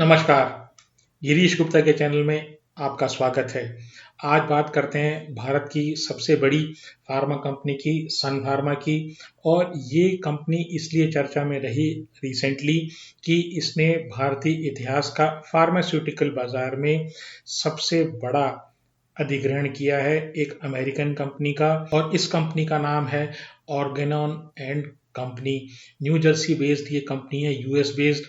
नमस्कार, गिरीश गुप्ता के चैनल में आपका स्वागत है। आज बात करते हैं भारत की सबसे बड़ी फार्मा कंपनी की, सन फार्मा की। और ये कंपनी इसलिए चर्चा में रही रिसेंटली कि इसने भारतीय इतिहास का फार्मास्यूटिकल बाजार में सबसे बड़ा अधिग्रहण किया है एक अमेरिकन कंपनी का। और इस कंपनी का नाम है Organon and company. New Jersey based ये कंपनी है, यूएस बेस्ड।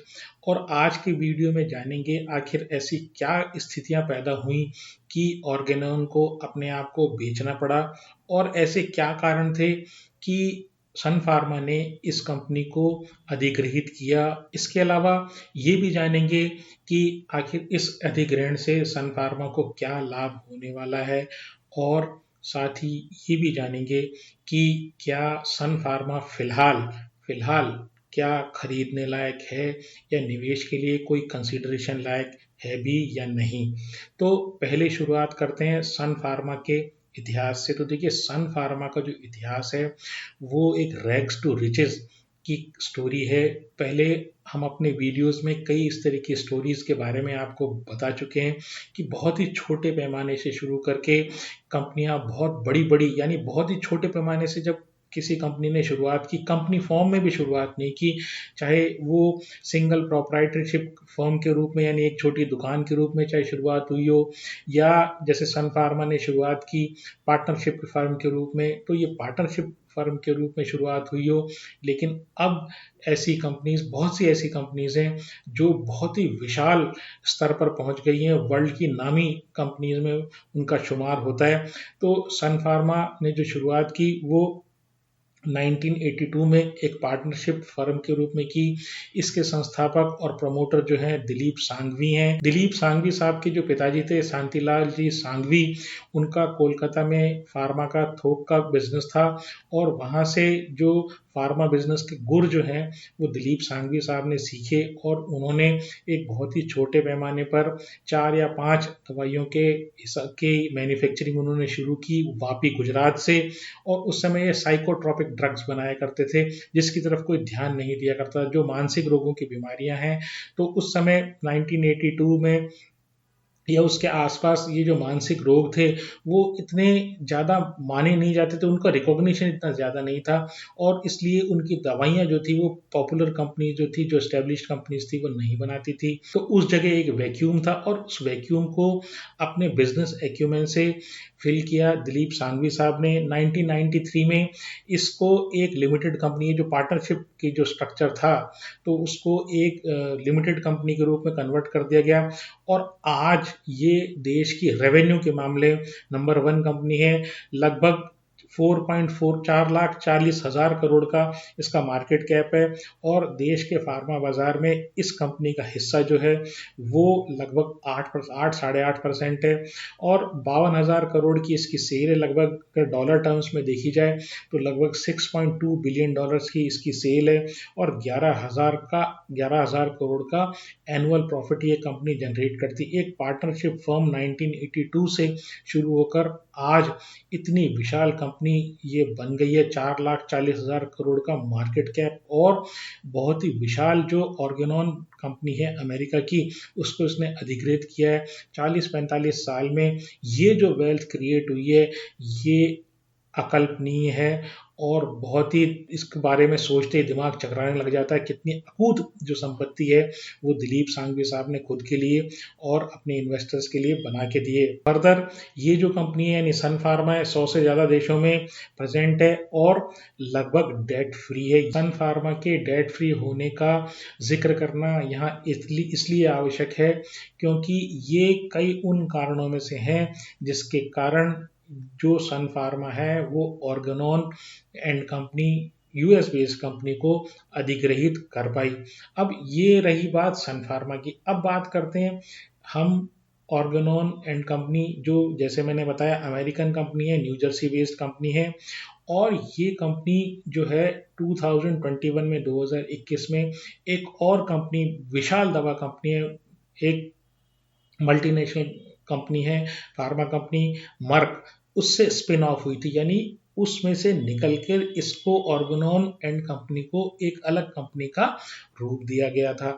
और आज के वीडियो में जानेंगे आखिर ऐसी क्या स्थितियां पैदा हुई कि ऑर्गेनॉन को अपने आप को बेचना पड़ा, और ऐसे क्या कारण थे कि सन फार्मा ने इस कंपनी को अधिग्रहित किया। इसके अलावा ये भी जानेंगे कि आखिर इस अधिग्रहण से सन फार्मा को क्या लाभ होने वाला है, और साथ ही ये भी जानेंगे कि क्या सन फार्मा फिलहाल फिलहाल क्या खरीदने लायक है या निवेश के लिए कोई कंसिडरेशन लायक है भी या नहीं। तो पहले शुरुआत करते हैं सन फार्मा के इतिहास से। तो देखिए, सन फार्मा का जो इतिहास है वो एक रैग्स टू रिचेस की स्टोरी है। पहले हम अपने वीडियोस में कई इस तरह की स्टोरीज के बारे में आपको बता चुके हैं कि बहुत ही छोटे पैमाने से शुरू करके कंपनियां बहुत बड़ी बड़ी, यानी बहुत ही छोटे पैमाने से जब किसी कंपनी ने शुरुआत की, कंपनी फॉर्म में भी शुरुआत नहीं की, चाहे वो सिंगल प्रोप्राइटरशिप फर्म के रूप में यानी एक छोटी दुकान के रूप में चाहे शुरुआत हुई हो, या जैसे सन फार्मा ने शुरुआत की पार्टनरशिप फर्म के रूप में, तो ये पार्टनरशिप फर्म के रूप में शुरुआत हुई हो। लेकिन अब ऐसी कंपनीज, बहुत सी ऐसी कंपनीज हैं जो बहुत ही विशाल स्तर पर पहुंच गई हैं, वर्ल्ड की नामी कंपनीज में उनका शुमार होता है। तो सन फार्मा ने जो शुरुआत की वो 1982 में एक पार्टनरशिप फर्म के रूप में की। इसके संस्थापक और प्रमोटर जो हैं दिलीप सांघवी हैं। दिलीप सांघवी साहब के जो पिताजी थे शांतिलाल जी सांघवी, उनका कोलकाता में फार्मा का थोक का बिजनेस था, और वहाँ से जो फार्मा बिजनेस के गुर जो हैं वो दिलीप सांघवी साहब ने सीखे, और उन्होंने एक बहुत ही छोटे पैमाने पर 4 या 5 दवाइयों के मैन्युफैक्चरिंग उन्होंने शुरू की वापी गुजरात से। और उस समय ये साइकोट्रॉपिक ड्रग्स बनाया करते थे जिसकी तरफ कोई ध्यान नहीं दिया करता, जो मानसिक रोगों की बीमारियां हैं। तो उस समय 1982 में या उसके आसपास ये जो मानसिक रोग थे वो इतने ज़्यादा माने नहीं जाते थे, उनका रिकॉग्निशन इतना ज़्यादा नहीं था, और इसलिए उनकी दवाइयाँ जो थी वो पॉपुलर कंपनी जो थी, जो एस्टेब्लिश्ड कंपनीज थी, वो नहीं बनाती थी। तो उस जगह एक वैक्यूम था, और उस वैक्यूम को अपने बिजनेस एक्यूमेन से फिल किया दिलीप सांघवी साहब ने। 1993 में इसको एक लिमिटेड कंपनी, जो पार्टनरशिप की जो स्ट्रक्चर था, तो उसको एक लिमिटेड कंपनी के रूप में कन्वर्ट कर दिया गया। और आज ये देश की रेवेन्यू के मामले नंबर 1 कंपनी है। लगभग 4.44 लाख 40,000 करोड़ का इसका मार्केट कैप है, और देश के फार्मा बाजार में इस कंपनी का हिस्सा जो है वो लगभग 8.5% है, और 52,000 करोड़ की इसकी सेल है। लगभग अगर डॉलर टर्म्स में देखी जाए तो लगभग $6.2 बिलियन की इसकी सेल है, और 11,000 करोड़ का एनुअल प्रॉफिट ये कंपनी जनरेट करती है। एक पार्टनरशिप फर्म 1982 से शुरू होकर आज इतनी विशाल कंपनी ये बन गई है, 4,40,000 करोड़ का मार्केट कैप, और बहुत ही विशाल जो ऑर्गेनॉन कंपनी है अमेरिका की, उसको इसने अधिग्रहित किया है। 40-45 साल में ये जो वेल्थ क्रिएट हुई है ये अकल्पनीय है, और बहुत ही इसके बारे में सोचते ही दिमाग चकराने लग जाता है। कितनी अकूत जो संपत्ति है वो दिलीप सांघवी साहब ने खुद के लिए और अपने इन्वेस्टर्स के लिए बना के दिए। फर्दर ये जो कंपनी है यानी सन फार्मा है, 100 से ज़्यादा देशों में प्रेजेंट है और लगभग डेट फ्री है। सन फार्मा के डेट फ्री होने का जिक्र करना यहाँ इसलिए आवश्यक है क्योंकि ये कई उन कारणों में से हैं जिसके कारण जो सन फार्मा है वो Organon and company, US based company को अधिग्रहित कर पाई। अब ये रही बात सन फार्मा की। अब बात करते हैं हम ऑर्गेनॉन एंड कंपनी, जो जैसे मैंने बताया अमेरिकन कंपनी है, न्यू जर्सी बेस्ड कंपनी है, और ये कंपनी जो है 2021 में 2021 में एक और कंपनी, विशाल दवा कंपनी है, एक मल्टीनेशनल कंपनी है, फार्मा कंपनी मर्क, उससे स्पिन ऑफ हुई थी। यानी उसमें से निकल कर इसको ऑर्गेनॉन एंड कंपनी को एक अलग कंपनी का रूप दिया गया था।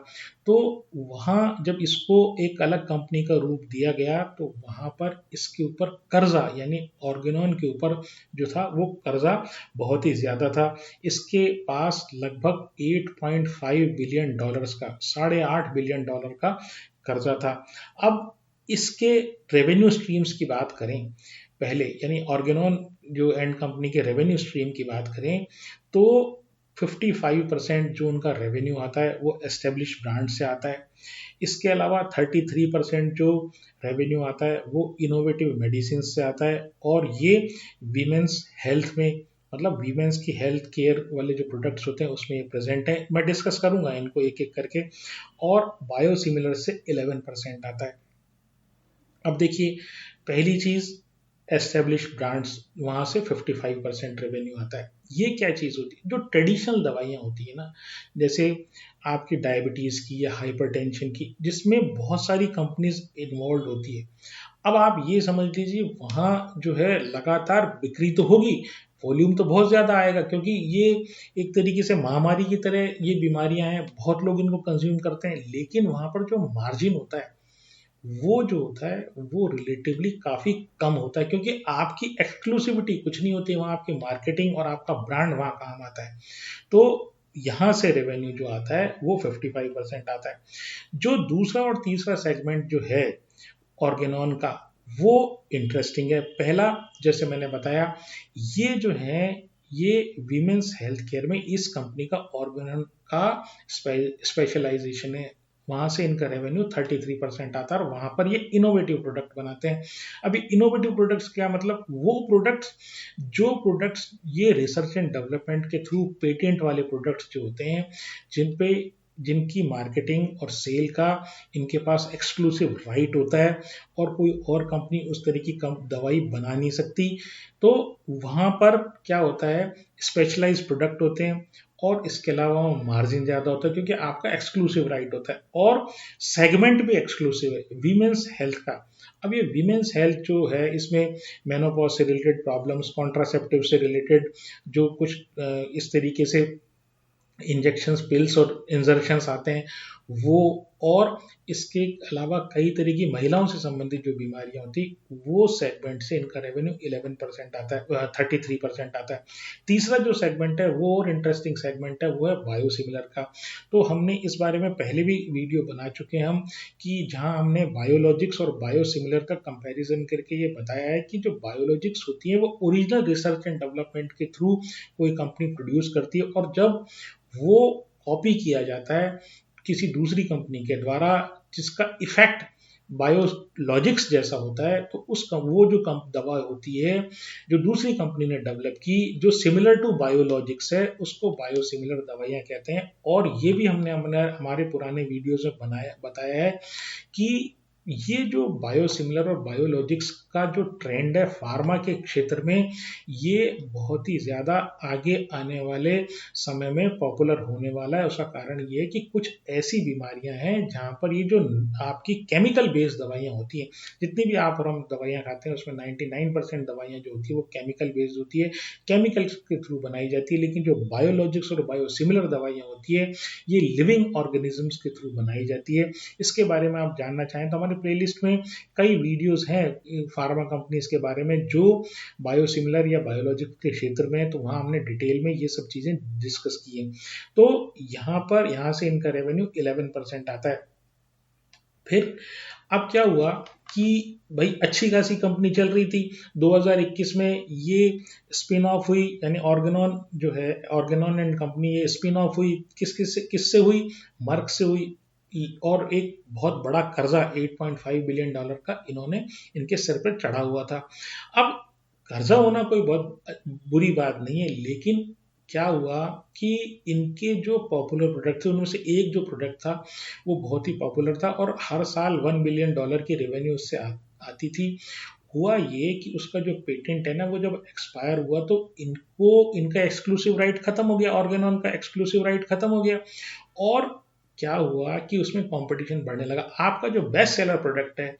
तो वहाँ जब इसको एक अलग कंपनी का रूप दिया गया तो वहाँ पर इसके ऊपर कर्जा यानी ऑर्गेनॉन के ऊपर जो था वो कर्जा बहुत ही ज़्यादा था। इसके पास लगभग 8.5 बिलियन डॉलर्स का 8.5 बिलियन डॉलर का कर्जा था। अब इसके रेवेन्यू स्ट्रीम्स की बात करें पहले यानी ऑर्गेनॉन जो एंड कंपनी के रेवेन्यू स्ट्रीम की बात करें तो 55% जो उनका रेवेन्यू आता है वो एस्टेब्लिश ब्रांड से आता है। इसके अलावा 33% जो रेवेन्यू आता है वो इनोवेटिव मेडिसिन से आता है और ये वीमेंस हेल्थ में मतलब वीमेंस की हेल्थ केयर वाले जो प्रोडक्ट्स होते हैं उसमें ये प्रेजेंट है। मैं डिस्कस करूंगा इनको एक एक करके। और बायोसिमिलर से 11% आता है। अब देखिए पहली चीज एस्टेब्लिश ब्रांड्स वहां से 55% रेवेन्यू आता है। ये क्या चीज होती है जो ट्रेडिशनल दवाइयां होती है ना जैसे आपकी डायबिटीज की या हाइपरटेंशन की जिसमें बहुत सारी कंपनीज इन्वॉल्व होती है। अब आप ये समझ लीजिए वहां जो है लगातार बिक्री तो होगी, वॉल्यूम तो बहुत ज्यादा आएगा क्योंकि ये एक तरीके से महामारी की तरह ये बीमारियां हैं, बहुत लोग इनको कंज्यूम करते हैं, लेकिन वहां पर जो मार्जिन होता है वो जो होता है वो रिलेटिवली काफी कम होता है क्योंकि आपकी एक्सक्लूसिविटी कुछ नहीं होती वहां, आपकी मार्केटिंग और आपका ब्रांड वहां काम आता है। तो यहां से रेवेन्यू जो आता है वो 55% आता है। जो दूसरा और तीसरा सेगमेंट जो है ऑर्गेनॉन का वो इंटरेस्टिंग है। पहला जैसे मैंने बताया ये जो है ये वीमेंस हेल्थ केयर में इस कंपनी का ऑर्गेनॉन का स्पेशलाइजेशन है। वहां से इनका रेवेन्यू 33% आता है और वहां पर ये इनोवेटिव प्रोडक्ट बनाते हैं। अभी इनोवेटिव प्रोडक्ट्स क्या मतलब वो प्रोडक्ट्स जो प्रोडक्ट्स ये रिसर्च एंड डेवलपमेंट के थ्रू पेटेंट वाले प्रोडक्ट्स जो होते हैं जिन पे जिनकी मार्केटिंग और सेल का इनके पास एक्सक्लूसिव राइट होता है और कोई और कंपनी उस तरह की दवाई बना नहीं सकती। तो वहां पर क्या होता है स्पेशलाइज्ड प्रोडक्ट होते हैं और इसके अलावा मार्जिन ज्यादा होता है क्योंकि आपका एक्सक्लूसिव राइट होता है और सेगमेंट भी एक्सक्लूसिव है वीमेंस हेल्थ का। अब ये वीमेंस हेल्थ जो है इसमें मेनोपॉज से रिलेटेड प्रॉब्लम्स, कॉन्ट्रासेप्टिव से रिलेटेड जो कुछ इस तरीके से इंजेक्शंस, पिल्स और इंजर्शंस आते हैं वो, और इसके अलावा कई तरह की महिलाओं से संबंधित जो बीमारियां होती वो सेगमेंट से इनका रेवेन्यू 11% आता है, 33% आता है। तीसरा जो सेगमेंट है वो और इंटरेस्टिंग सेगमेंट है वो है बायोसिमिलर का। तो हमने इस बारे में पहले भी वीडियो बना चुके हैं हम कि जहां हमने बायोलॉजिक्स और बायोसिमिलर का कंपैरिजन करके ये बताया है कि जो बायोलॉजिक्स होती है वो ओरिजिनल रिसर्च एंड डेवलपमेंट के थ्रू कोई कंपनी प्रोड्यूस करती है और जब वो कॉपी किया जाता है किसी दूसरी कंपनी के द्वारा जिसका इफेक्ट बायोलॉजिक्स जैसा होता है तो उसका वो जो दवा होती है जो दूसरी कंपनी ने डेवलप की जो सिमिलर टू बायोलॉजिक्स है उसको बायोसिमिलर दवाइयां कहते हैं। और ये भी हमने हमारे पुराने वीडियोस में बताया है कि ये जो बायोसिमिलर और बायोलॉजिक्स का जो ट्रेंड है फार्मा के क्षेत्र में ये बहुत ही ज़्यादा आगे आने वाले समय में पॉपुलर होने वाला है। उसका कारण ये है कि कुछ ऐसी बीमारियां हैं जहां पर ये जो आपकी केमिकल बेस्ड दवाइयां होती हैं, जितनी भी आप और हम दवाइयां खाते हैं उसमें 99% दवाइयां जो होती है वो केमिकल बेस्ड होती है, केमिकल के थ्रू बनाई जाती है। लेकिन जो बायोलॉजिक्स और बायोसिमिलर दवाइयां होती है ये लिविंग ऑर्गेनिजम्स के थ्रू बनाई जाती है। इसके बारे में आप जानना चाहें तो हमारे प्लेलिस्ट में कई वीडियोस हैं फार्मा कंपनीज के बारे में जो बायोसिमिलर या बायोलॉजिक के क्षेत्र में है, तो वहां हमने डिटेल में ये सब चीजें डिस्कस की हैं। तो यहाँ से इनका रेवेन्यू 11% आता है। फिर अब क्या हुआ कि भाई अच्छी खासी कंपनी चल रही थी। 2021 में ये स्पिन ऑफ हुई यानी ऑर्गेनॉन जो है ऑर्गेनॉन एंड कंपनी ये स्पिन ऑफ हुई किससे हुई, मर्क से हुई। और एक बहुत बड़ा कर्जा 8.5 बिलियन डॉलर का इन्होंने इनके सिर पर चढ़ा हुआ था। अब कर्जा होना कोई बहुत बुरी बात नहीं है, लेकिन क्या हुआ कि इनके जो पॉपुलर प्रोडक्ट थे उनमें से एक जो प्रोडक्ट था वो बहुत ही पॉपुलर था और हर साल 1 बिलियन डॉलर की रेवेन्यू उससे आती थी। हुआ ये कि उसका जो पेटेंट है ना वो जब एक्सपायर हुआ तो इनका एक्सक्लूसिव राइट खत्म हो गया, ऑर्गेनॉन का एक्सक्लूसिव राइट खत्म हो गया और क्या हुआ कि उसमें कंपटीशन बढ़ने लगा। आपका जो बेस्ट सेलर प्रोडक्ट है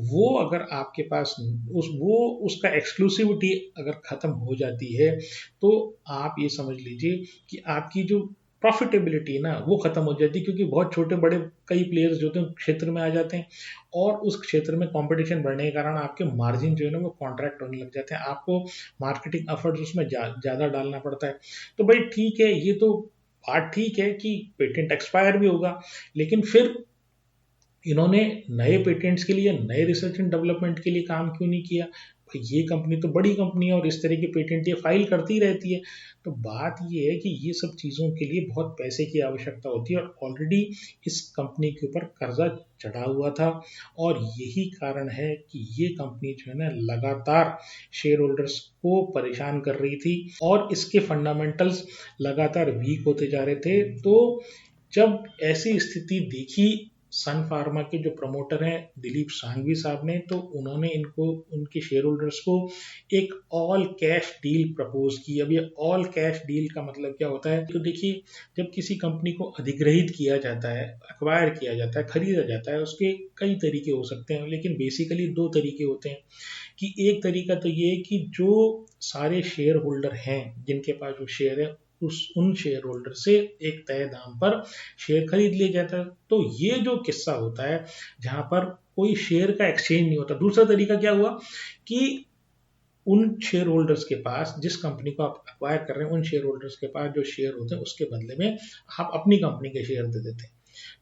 वो अगर आपके पास उसका एक्सक्लूसिविटी अगर खत्म हो जाती है तो आप ये समझ लीजिए कि आपकी जो प्रॉफिटेबिलिटी है ना वो खत्म हो जाती है, क्योंकि बहुत छोटे बड़े कई प्लेयर्स जो होते हैं क्षेत्र में आ जाते हैं और उस क्षेत्र में कंपटीशन बढ़ने के कारण आपके मार्जिन जो है ना वो कॉन्ट्रैक्ट होने लग जाते हैं, आपको मार्केटिंग एफर्ट्स उसमें ज़्यादा डालना पड़ता है। तो भाई ठीक है, ये तो बात ठीक है कि पेटेंट एक्सपायर भी होगा, लेकिन फिर इन्होंने नए पेटेंट्स के लिए, नए रिसर्च एंड डेवलपमेंट के लिए काम क्यों नहीं किया? भाई ये कंपनी तो बड़ी कंपनी है और इस तरह के पेटेंट ये फाइल करती रहती है। तो बात ये है कि ये सब चीज़ों के लिए बहुत पैसे की आवश्यकता होती है और ऑलरेडी इस कंपनी के ऊपर कर्जा चढ़ा हुआ था और यही कारण है कि ये कंपनी जो है ना लगातार शेयर होल्डर्स को परेशान कर रही थी और इसके फंडामेंटल्स लगातार वीक होते जा रहे थे। तो जब ऐसी स्थिति देखी सन फार्मा के जो प्रमोटर हैं दिलीप सांघवी साहब ने, तो उन्होंने इनको, उनके शेयर होल्डर्स को एक ऑल कैश डील प्रपोज की। अब ये ऑल कैश डील का मतलब क्या होता है? तो देखिए, जब किसी कंपनी को अधिग्रहित किया जाता है, अक्वायर किया जाता है, खरीदा जाता है, उसके कई तरीके हो सकते हैं, लेकिन बेसिकली दो तरीके होते हैं। कि एक तरीका तो ये है कि जो सारे शेयर होल्डर हैं जिनके पास जो शेयर है उन शेयर होल्डर से एक तय दाम पर शेयर खरीद लिया जाता है। तो ये जो किस्सा होता है जहां पर कोई शेयर का एक्सचेंज नहीं होता। दूसरा तरीका क्या हुआ कि उन शेयर होल्डर्स के पास, जिस कंपनी को आप अक्वायर कर रहे हैं, उन शेयर होल्डर्स के पास जो शेयर होते हैं उसके बदले में आप अपनी कंपनी के शेयर दे देते हैं।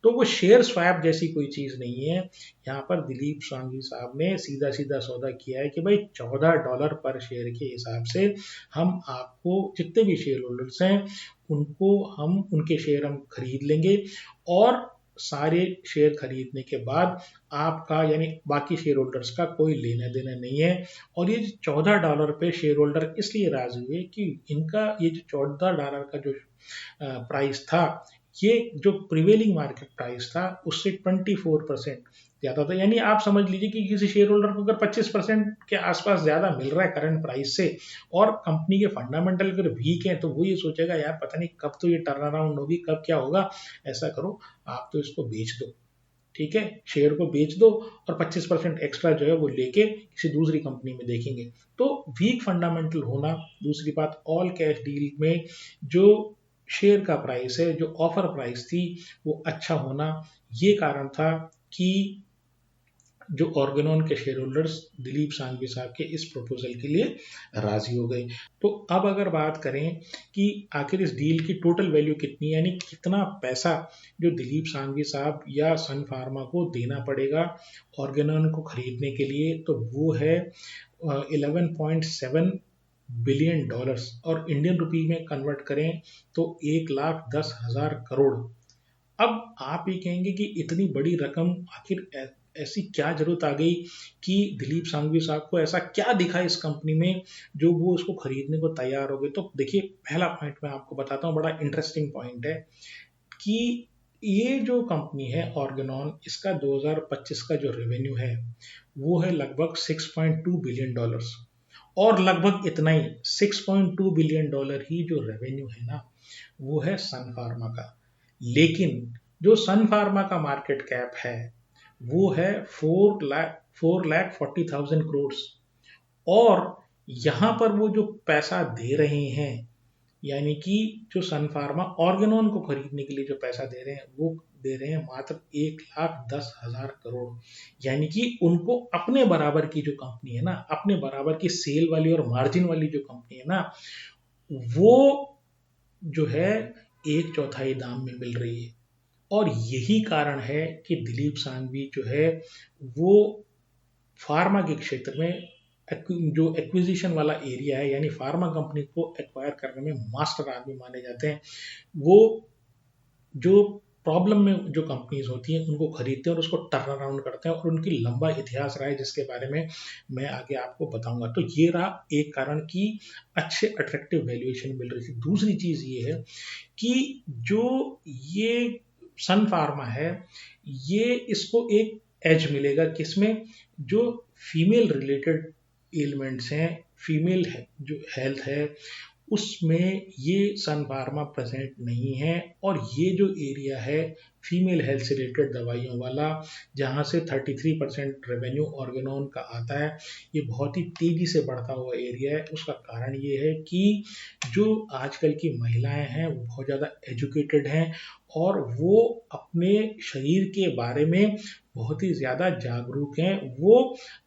तो वो शेयर स्वैप जैसी कोई चीज़ नहीं है। यहाँ पर दिलीप सांघवी साहब ने सीधा सीधा सौदा किया है कि भाई $14 पर शेयर के हिसाब से हम आपको जितने भी शेयर होल्डर्स हैं उनको हम उनके शेयर हम खरीद लेंगे और सारे शेयर खरीदने के बाद आपका यानी बाकी शेयर होल्डर्स का कोई लेना देना नहीं है। और ये $14 पे शेयर होल्डर इसलिए राजी हुए कि इनका ये जो $14 का जो प्राइस था, ये जो प्रिवेलिंग मार्केट प्राइस था उससे 24% ज़्यादा था। यानी आप समझ लीजिए कि किसी शेयर होल्डर को अगर 25% के आसपास ज़्यादा मिल रहा है करंट प्राइस से और कंपनी के फंडामेंटल अगर वीक हैं, तो वो ये सोचेगा यार पता नहीं कब तो ये टर्न अराउंड होगी, कब क्या होगा। ऐसा करो, आप तो इसको बेच दो, ठीक है, शेयर को बेच दो और 25% एक्स्ट्रा जो है वो लेके किसी दूसरी कंपनी में देखेंगे। तो वीक फंडामेंटल होना, दूसरी बात ऑल कैश डील में जो शेयर का प्राइस है, जो ऑफर प्राइस थी वो अच्छा होना, ये कारण था कि जो ऑर्गेनॉन के शेयर होल्डर्स दिलीप सांघवी साहब के इस प्रपोजल के लिए राजी हो गए। तो अब अगर बात करें कि आखिर इस डील की टोटल वैल्यू कितनी है, यानी कितना पैसा जो दिलीप सांघवी साहब या सन फार्मा को देना पड़ेगा ऑर्गेनॉन को खरीदने के लिए, तो वो है 11.7 बिलियन डॉलर्स और इंडियन रुपी में कन्वर्ट करें तो 1,10,000 करोड़। अब आप ये कहेंगे कि इतनी बड़ी रकम आखिर ऐसी क्या जरूरत आ गई कि दिलीप सांघवी साहब को ऐसा क्या दिखा इस कंपनी में जो वो इसको खरीदने को तैयार हो गए? तो देखिए, पहला पॉइंट मैं आपको बताता हूँ, बड़ा इंटरेस्टिंग पॉइंट है कि ये जो कंपनी है ऑर्गेनॉन, इसका 2025 का जो रेवेन्यू है वो है लगभग $6.2 बिलियन। और लगभग इतना ही $6.2 बिलियन ही जो रेवेन्यू है ना वो है सन फार्मा का। लेकिन जो सन फार्मा का मार्केट कैप है वो है 4,40,000 करोड़। और यहाँ पर वो जो पैसा दे रहे हैं, यानी कि जो सन फार्मा ऑर्गेनॉन को खरीदने के लिए जो पैसा दे रहे हैं वो दे रहे हैं मात्र 1,10,000 करोड़। यानी कि उनको अपने बराबर की जो कंपनी है ना, अपने बराबर की सेल वाली और मार्जिन वाली जो कंपनी है ना, वो जो है एक चौथाई दाम में मिल रही है। और यही कारण है कि दिलीप सांघवी जो है वो फार्मा के क्षेत्र में जो एक्विजिशन वाला एरिया है, यानी फार्मा कंपनी को एक्वायर करने में मास्टर आदमी माने जाते हैं। वो जो प्रॉब्लम में जो कंपनीज होती हैं उनको खरीदते हैं और उसको टर्न अराउंड करते हैं और उनकी लंबा इतिहास रहा है जिसके बारे में मैं आगे आपको बताऊंगा। तो ये रहा एक कारण कि अच्छे अट्रैक्टिव वैल्यूएशन मिल रही थी। दूसरी चीज ये है कि जो ये सन फार्मा है, ये इसको एक एज मिलेगा किसमें, जो फीमेल रिलेटेड एलिमेंट्स हैं, फीमेल है जो हेल्थ है उसमें ये सन फार्मा प्रेजेंट नहीं है। और ये जो एरिया है फीमेल हेल्थ से रिलेटेड दवाइयों वाला, जहाँ से 33% रेवेन्यू ऑर्गेनॉन का आता है, ये बहुत ही तेजी से बढ़ता हुआ एरिया है। उसका कारण ये है कि जो आजकल की महिलाएं हैं वो बहुत ज़्यादा एजुकेटेड हैं और वो अपने शरीर के बारे में बहुत ही ज़्यादा जागरूक हैं। वो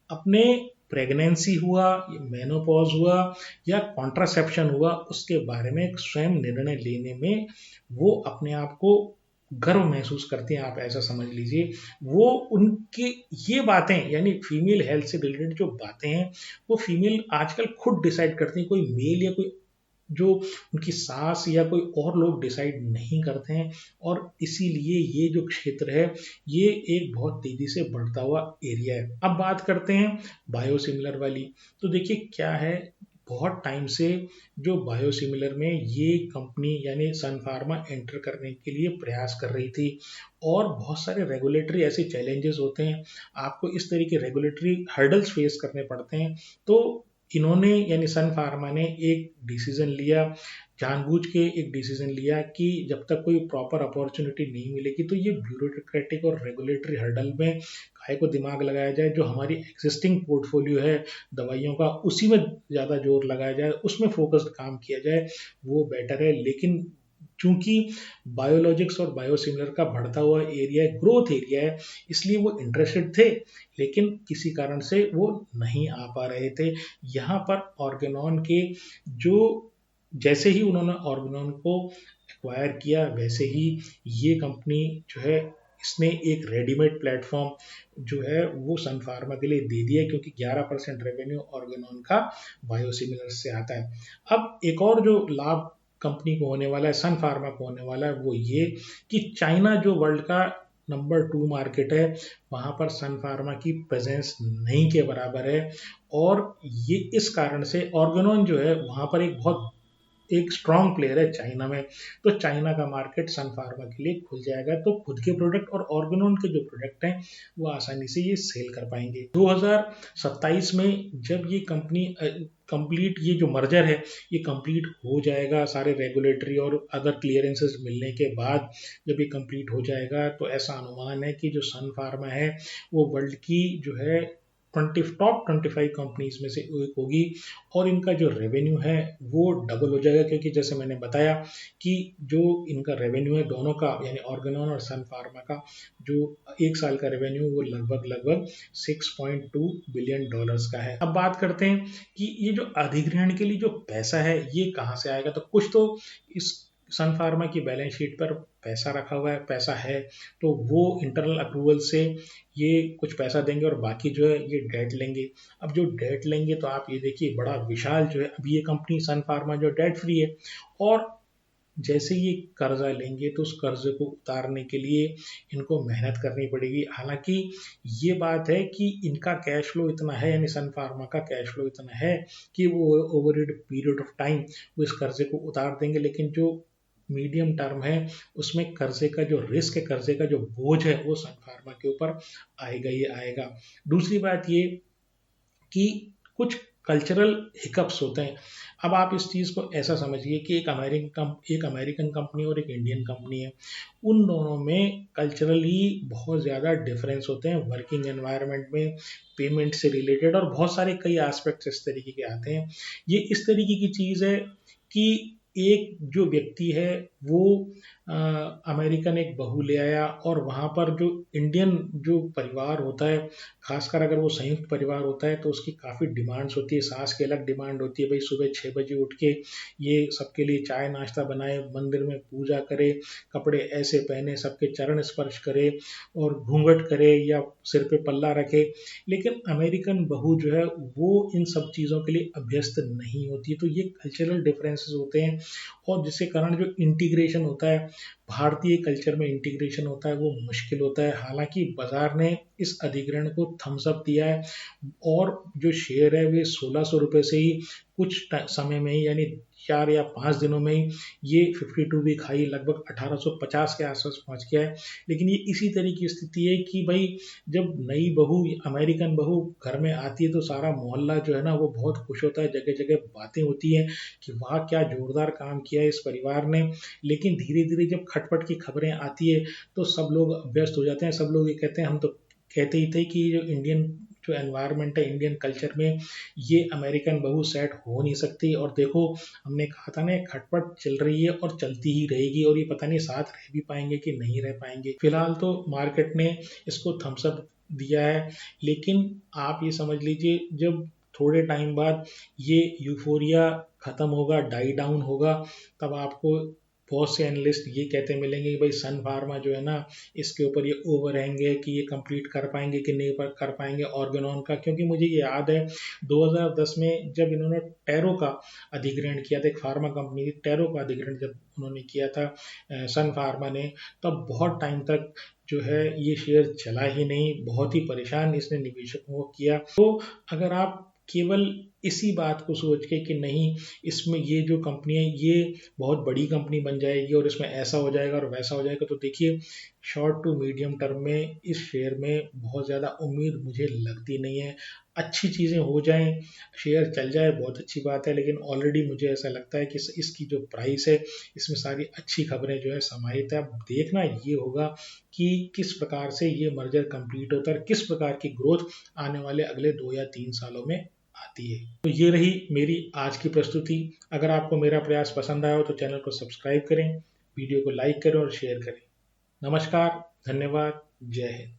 अपने प्रेगनेंसी हुआ, मेनोपॉज हुआ या कॉन्ट्रासेप्शन हुआ, उसके बारे में स्वयं निर्णय लेने में वो अपने आप को गर्व महसूस करती हैं, आप ऐसा समझ लीजिए। वो उनकी ये बातें, यानी फीमेल हेल्थ से रिलेटेड जो बातें हैं, वो फीमेल आजकल खुद डिसाइड करती हैं। कोई मेल या कोई जो उनकी सास या कोई और लोग डिसाइड नहीं करते हैं। और इसीलिए ये जो क्षेत्र है ये एक बहुत तेजी से बढ़ता हुआ एरिया है। अब बात करते हैं बायोसिमिलर वाली। तो देखिए क्या है, बहुत टाइम से जो बायोसिमिलर में ये कंपनी यानी सन फार्मा एंटर करने के लिए प्रयास कर रही थी, और बहुत सारे रेगुलेटरी ऐसे चैलेंजेस होते हैं, आपको इस तरह के रेगुलेटरी हर्डल्स फेस करने पड़ते हैं। तो इन्होंने यानी सन फार्मा ने एक डिसीजन लिया, जानबूझ के एक डिसीजन लिया कि जब तक कोई प्रॉपर अपॉर्चुनिटी नहीं मिलेगी तो ये ब्यूरोक्रेटिक और रेगुलेटरी हर्डल में काहे को दिमाग लगाया जाए। जो हमारी एग्जिस्टिंग पोर्टफोलियो है दवाइयों का, उसी में ज़्यादा जोर लगाया जाए, उसमें फोकस्ड काम किया जाए, वो बेटर है। लेकिन चूंकि बायोलॉजिक्स और बायोसिमिलर का बढ़ता हुआ एरिया है, ग्रोथ एरिया है, इसलिए वो इंटरेस्टेड थे, लेकिन किसी कारण से वो नहीं आ पा रहे थे। यहाँ पर ऑर्गेनॉन के जो, जैसे ही उन्होंने ऑर्गेनॉन को एक्वायर किया, वैसे ही ये कंपनी जो है, इसने एक रेडीमेड प्लेटफॉर्म जो है वो सन फार्मा के लिए दे दिया, क्योंकि 11% रेवेन्यू ऑर्गेनॉन का बायोसिमिलर से आता है। अब एक और जो लाभ कंपनी को होने वाला है, सन फार्मा को होने वाला है, वो ये कि चाइना जो वर्ल्ड का नंबर 2 मार्केट है, वहाँ पर सन फार्मा की प्रेजेंस नहीं के बराबर है। और ये इस कारण से ऑर्गेनॉन जो है वहाँ पर एक स्ट्रॉन्ग प्लेयर है चाइना में। तो चाइना का मार्केट सन फार्मा के लिए खुल जाएगा, तो खुद के प्रोडक्ट और ऑर्गेनॉन के जो प्रोडक्ट हैं वो आसानी से ये सेल कर पाएंगे। 2027 में जब ये कंपनी कंप्लीट, ये जो मर्जर है ये कंप्लीट हो जाएगा, सारे रेगुलेटरी और अदर क्लियरेंसेस मिलने के बाद जब ये कंप्लीट हो जाएगा, तो ऐसा अनुमान है कि जो सन फार्मा है वो वर्ल्ड की जो है टॉप 25 कंपनीज में से एक होगी। और इनका जो रेवेन्यू है वो डबल हो जाएगा, क्योंकि जैसे मैंने बताया कि जो इनका रेवेन्यू है दोनों का, यानी ऑर्गेनॉन और सन फार्मा का, जो एक साल का रेवेन्यू वो लगभग लगभग $6.2 बिलियन का है। अब बात करते हैं कि ये जो अधिग्रहण के लिए जो पैसा है ये कहाँ से आएगा। तो कुछ तो इस सन फार्मा की बैलेंस शीट पर पैसा रखा हुआ है, पैसा है, तो वो इंटरनल अप्रूवल से ये कुछ पैसा देंगे और बाकी जो है ये डेट लेंगे। अब जो डेट लेंगे तो आप ये देखिए बड़ा विशाल जो है, अभी ये कंपनी सन फार्मा जो डेट फ्री है, और जैसे ये कर्जा लेंगे तो उस कर्जे को उतारने के लिए इनको मेहनत करनी पड़ेगी। हालांकि ये बात है कि इनका कैश फ्लो इतना है, यानी सन फार्मा का कैश फ्लो इतना है कि वो over a period of time वो इस कर्जे को उतार देंगे। लेकिन जो मीडियम टर्म है उसमें कर्जे का जो रिस्क है, कर्जे का जो बोझ है, वो सन फार्मा के ऊपर आएगा ही आएगा। दूसरी बात ये कि कुछ कल्चरल हिकअप्स होते हैं। अब आप इस चीज़ को ऐसा समझिए कि एक अमेरिकन कंपनी और एक इंडियन कंपनी है, उन दोनों में कल्चरली बहुत ज़्यादा डिफरेंस होते हैं, वर्किंग एनवायरनमेंट में, पेमेंट से रिलेटेड, और बहुत सारे कई एस्पेक्ट्स इस तरीके के आते हैं। ये इस तरीके की चीज़ है कि एक जो व्यक्ति है वो अमेरिकन एक बहू ले आया, और वहाँ पर जो इंडियन जो परिवार होता है, खासकर अगर वो संयुक्त परिवार होता है, तो उसकी काफ़ी डिमांड्स होती है। सास की अलग डिमांड होती है, भाई सुबह 6 बजे उठ के ये सबके लिए चाय नाश्ता बनाए, मंदिर में पूजा करे, कपड़े ऐसे पहने, सबके चरण स्पर्श करे और घूंघट करे या सिर पे पल्ला रखे। लेकिन अमेरिकन बहू जो है वो इन सब चीज़ों के लिए अभ्यस्त नहीं होती। तो ये कल्चरल डिफरेंसेस होते हैं, और जिसके कारण जो इंटीग्रेशन होता है, भारतीय कल्चर में इंटीग्रेशन होता है, वो मुश्किल होता है। हालांकि बाजार ने इस अधिग्रहण को थम्स अप दिया है, और जो शेयर है वे 1600 रुपये से ही कुछ समय में ही, यानी 4 या 5 दिनों में ही ये 52 वीक हाई लगभग 1850 के आसपास पहुंच गया है। लेकिन ये इसी तरह की स्थिति है कि भाई जब नई बहू, अमेरिकन बहू घर में आती है तो सारा मोहल्ला जो है ना वो बहुत खुश होता है, जगह जगह बातें होती हैं कि वाह क्या जोरदार काम किया है इस परिवार ने। लेकिन धीरे धीरे जब खटपट की खबरें आती है तो सब लोग व्यस्त हो जाते हैं। सब लोग ये कहते हैं, हम तो कहते ही थे कि जो इंडियन जो एनवायरनमेंट है, इंडियन कल्चर में ये अमेरिकन बहू सेट हो नहीं सकती। और देखो, हमने कहा था ना खटपट चल रही है और चलती ही रहेगी, और ये पता नहीं साथ रह भी पाएंगे कि नहीं रह पाएंगे। फिलहाल तो मार्केट ने इसको थम्स अप दिया है, लेकिन आप ये समझ लीजिए जब थोड़े टाइम बाद ये यूफोरिया खत्म होगा, डाई डाउन होगा, तब आपको बहुत से एनालिस्ट ये कहते मिलेंगे कि भाई सन फार्मा जो है ना इसके ऊपर ये ओवरहैंग है कि ये कंप्लीट कर पाएंगे कि नहीं कर पाएंगे ऑर्गेनॉन का। क्योंकि मुझे ये याद है 2010 में जब इन्होंने टेरो का अधिग्रहण किया था, एक फार्मा कंपनी थी टेरो का अधिग्रहण जब उन्होंने किया था सन फार्मा ने, तब बहुत टाइम तक जो है ये शेयर चला ही नहीं, बहुत ही परेशान इसने निवेशकों को किया। तो अगर आप केवल इसी बात को सोच के कि नहीं इसमें ये जो कंपनी है ये बहुत बड़ी कंपनी बन जाएगी और इसमें ऐसा हो जाएगा और वैसा हो जाएगा, तो देखिए शॉर्ट टू मीडियम टर्म में इस शेयर में बहुत ज़्यादा उम्मीद मुझे लगती नहीं है। अच्छी चीज़ें हो जाएं, शेयर चल जाए, बहुत अच्छी बात है, लेकिन ऑलरेडी मुझे ऐसा लगता है कि इसकी जो प्राइस है इसमें सारी अच्छी खबरें जो है समाहित है। अब देखना ये होगा कि किस प्रकार से ये मर्जर कंप्लीट होता है और किस प्रकार की ग्रोथ आने वाले अगले 2 या 3 सालों में आती है। तो ये रही मेरी आज की प्रस्तुति। अगर आपको मेरा प्रयास पसंद आया हो तो चैनल को सब्सक्राइब करें, वीडियो को लाइक करें और शेयर करें। नमस्कार, धन्यवाद, जय हिंद।